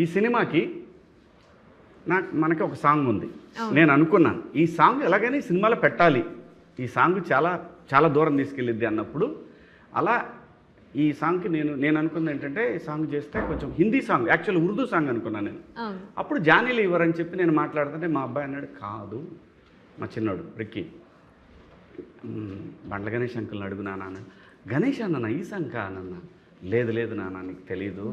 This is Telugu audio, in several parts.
ఈ సినిమాకి మనకి ఒక సాంగ్ ఉంది. నేను అనుకున్నాను ఈ సాంగ్ ఎలాగైనా ఈ సినిమాలో పెట్టాలి, ఈ సాంగ్ చాలా చాలా దూరం తీసుకెళ్ళిద్ది అన్నప్పుడు అలా ఈ సాంగ్కి నేను అనుకున్నది ఏంటంటే ఈ సాంగ్ చేస్తే కొంచెం Hindi song, actual Urdu song అనుకున్నాను నేను. అప్పుడు జానీ లీవర్ అని చెప్పి నేను మాట్లాడుతుంటే మా అబ్బాయి అన్నాడు, కాదు మా చిన్నోడు రిక్కీ, బండ్ల గణేష్ అంకుల్ని అడుగు నాన్న. గణేష్ అన్న ఈ సాంగ్ కానన్న. లేదు నాన్న నీకు తెలీదు,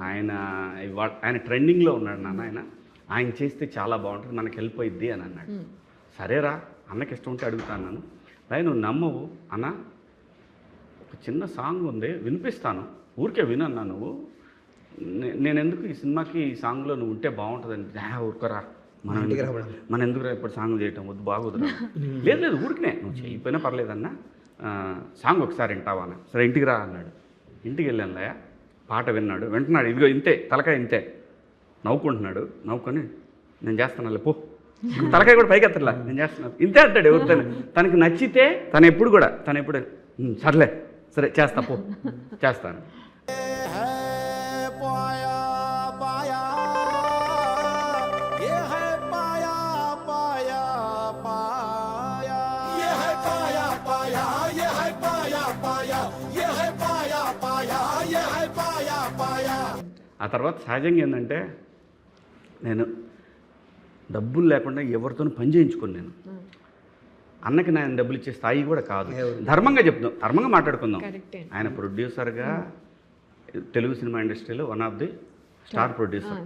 ఆయన ట్రెండింగ్లో ఉన్నాడు నాన్న, ఆయన చేస్తే చాలా బాగుంటుంది, మనకి హెల్ప్ అయ్యిద్ది అని అన్నాడు. సరేరా అన్నకి ఇష్టం ఉంటే అడుగుతాను. రాయి నువ్వు నమ్మవు అన్న, ఒక చిన్న సాంగ్ ఉంది వినిపిస్తాను, ఊరికే వినన్నా నువ్వు, నేను ఎందుకు ఈ సినిమాకి ఈ సాంగ్లో నువ్వు ఉంటే బాగుంటుందని. ఊరుకోరా మనం ఎందుకురా ఇప్పుడు సాంగ్ చేయటం వద్దు, బాగోదురా. లేదు ఊరికినే నువ్వు చేయకపోయినా పర్లేదన్నా, సాంగ్ ఒకసారి వింటావా అన్న. సరే ఇంటికి రా అన్నాడు. ఇంటికి వెళ్ళానులయ్యా, పాట వింటున్నాడు, ఇదిగో ఇంతే తలకాయ ఇంతే నవ్వుకుంటున్నాడు. నవ్వుకొని నేను చేస్తాను పో, తలకాయ కూడా పైకి ఎత్తట్లా, నేను చేస్తున్నాను ఇంతే అంటాడు. ఎవరితో తనకి నచ్చితే తను ఎప్పుడు సరే చేస్తా పో చేస్తాను. ఆ తర్వాత సహజంగా ఏంటంటే నేను డబ్బులు లేకుండా ఎవరితో పని చేయించుకోను. నేను అన్నకి నేను డబ్బులు ఇచ్చే స్థాయి కూడా కాదు. ధర్మంగా చెప్తాం, ధర్మంగా మాట్లాడుకుందాం. ఆయన ప్రొడ్యూసర్గా తెలుగు సినిమా ఇండస్ట్రీలో one of the star producer.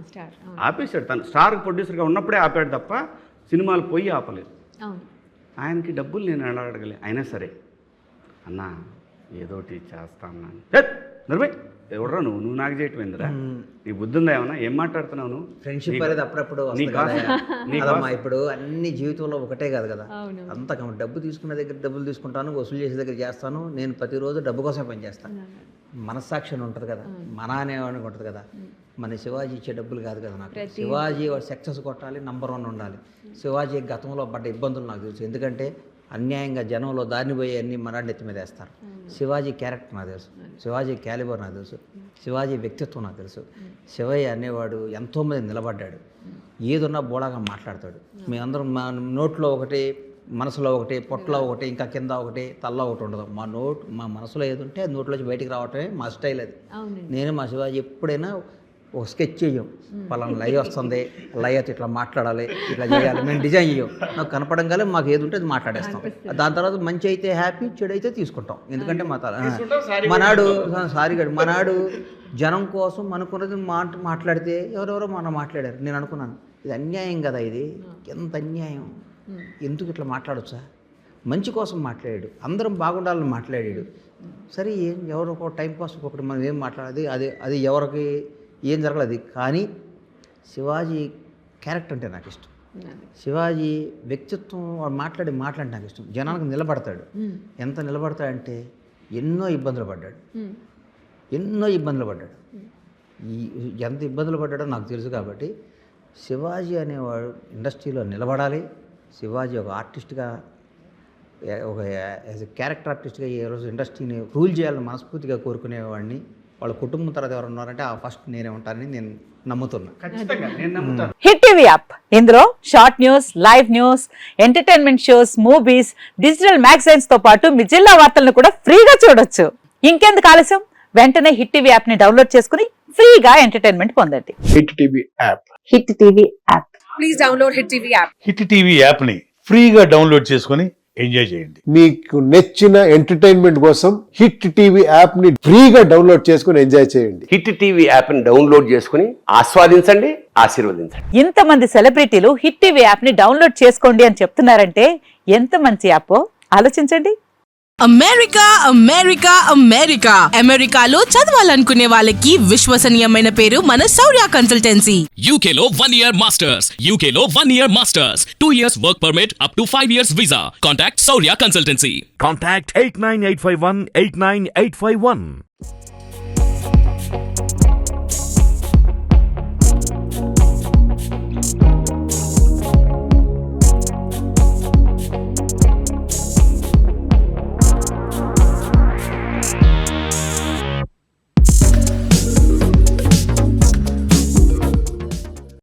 ఆపేశాడు, తను స్టార్ ప్రొడ్యూసర్గా ఉన్నప్పుడే ఆపాడు తప్ప సినిమాలు పోయి ఆపలేదు. ఆయనకి డబ్బులు నేను ఎలా అడగలే. అయినా సరే అన్నా ఏదోటి చేస్తా అన్నాను. నిర్మయ్ ఎవడరా నువ్వు నాకు చేయటం ఏందిరా, నీ బుద్ధి ఉందా ఏమన్నా, ఏం మాట్లాడుతున్నావు నువ్వు? ఫ్రెండ్షిప్ అనేది అప్పుడప్పుడు ఇప్పుడు అన్ని జీవితంలో ఒకటే కాదు కదా, అంత డబ్బు తీసుకునే దగ్గర డబ్బులు తీసుకుంటాను, వసూలు చేసే దగ్గర చేస్తాను. నేను ప్రతిరోజు డబ్బు కోసం పని చేస్తాను. మనస్సాక్షి అని ఉంటుంది కదా, మన అనేవాడికి ఉంటుంది కదా. మన శివాజీ ఇచ్చే డబ్బులు కాదు కదా నాకు. శివాజీ వాడు సక్సెస్ కొట్టాలి, నంబర్ 1 ఉండాలి. శివాజీ గతంలో పడ్డ ఇబ్బందులు నాకు తెలుసు, ఎందుకంటే అన్యాయంగా జనంలో దారిని పోయి అన్ని మరాడి నెత్తి మీద వేస్తారు. శివాజీ క్యారెక్టర్ నాకు తెలుసు, శివాజీ క్యాలిబర్ నాకు తెలుసు, శివాజీ వ్యక్తిత్వం నాకు తెలుసు. శివయ్య అనేవాడు ఎంతోమంది నిలబడ్డాడు, ఏదున్నా బోడాగా మాట్లాడతాడు. మేమందరం మా నోట్లో ఒకటి, మనసులో ఒకటి, పొట్టలో ఒకటి, ఇంకా కింద ఒకటి, తల్లో ఒకటి ఉండదు. మా మనసులో ఏది ఉంటే అది నోట్లోంచి బయటికి రావటమే మా స్టైల్ అది. నేను మా శివాజీ ఎప్పుడైనా ఒక స్కెచ్ చెయ్యం, పలానా లయ వస్తుంది, లయతో ఇట్లా మాట్లాడాలి, ఇట్లా చేయాలి, మేము డిజైన్ చేయం. నాకు కనపడంగానే మాకు ఏది ఉంటే అది మాట్లాడేస్తాం. దాని తర్వాత మంచి అయితే హ్యాపీ, చెడు అయితే తీసుకుంటాం. ఎందుకంటే మనాడు జనం కోసం అనుకున్నది మాట్లాడితే ఎవరెవరో మనం మాట్లాడారు. నేను అనుకున్నాను ఇది అన్యాయం కదా, ఇది ఎంత అన్యాయం, ఎందుకు ఇట్లా మాట్లాడొచ్చా? మంచి కోసం మాట్లాడాడు, అందరం బాగుండాలని మాట్లాడాడు. సరే ఎవరో ఒక టైంపాస్ ఒకటి మనం ఏం మాట్లాడేది అది ఎవరికి ఏం జరగలేదు. కానీ శివాజీ క్యారెక్టర్ అంటే నాకు ఇష్టం, శివాజీ వ్యక్తిత్వం, వాడు మాట్లాడే నాకు ఇష్టం. జనానికి నిలబడతాడు. ఎంత నిలబడతాడంటే ఎన్నో ఇబ్బందులు పడ్డాడు. ఎంత ఇబ్బందులు పడ్డాడో నాకు తెలుసు. కాబట్టి శివాజీ అనేవాడు ఇండస్ట్రీలో నిలబడాలి. శివాజీ ఒక ఆర్టిస్ట్గా, ఒక యాజ్ ఎ క్యారెక్టర్ ఆర్టిస్ట్గా ఈ రోజు ఇండస్ట్రీని రూల్ చేయాలని మనస్ఫూర్తిగా కోరుకునేవాడిని. వాళ్ళ కుటుంబం తర్వాత ఎవరు ఉన్నారంటే ఆ ఫస్ట్ నేనే ఉంటానని నేను నమ్ముతున్నా. హిట్ టీవీ యాప్, ఇందులో short news, live news, entertainment shows, movies, digital magazines తో పాటు మీ జిల్లా వార్తలను కూడా ఫ్రీగా చూడొచ్చు. ఇంకెందుకు ఆలస్యం, వెంటనే హిట్ టీవీ యాప్ ని డౌన్లోడ్ చేసుకుని ఫ్రీగా ఎంటర్టైన్మెంట్ పొందండి. Hit TV app, hit TV app, please download hit TV app. Hit TV app ని ఫ్రీగా డౌన్లోడ్ చేసుకుని ఎంజాయ్ చేయండి. మీకు నచ్చిన ఎంటర్టైన్మెంట్ కోసం హిట్ టీవీ యాప్ ని ఫ్రీగా డౌన్లోడ్ చేసుకుని ఎంజాయ్ చేయండి. హిట్ టీవీ యాప్ ని డౌన్లోడ్ చేసుకుని ఆస్వాదించండి, ఆశీర్వదించండి. ఇంతమంది సెలబ్రిటీలు హిట్ టీవీ యాప్ ని డౌన్లోడ్ చేసుకోండి అని చెప్తున్నారంటే ఎంత మంచి యాప్ ఆలోచించండి. అమెరికా అమెరికాలో చదవాలనుకునే వాళ్ళకి విశ్వసనీయమైన పేరు మన శౌర్య కన్సల్టెన్సీ. UK లో 1 year masters, UK లో 1 year masters, 2 years work permit up to 5 years visa. Contact Saurya Consultancy. Contact 89851 89851.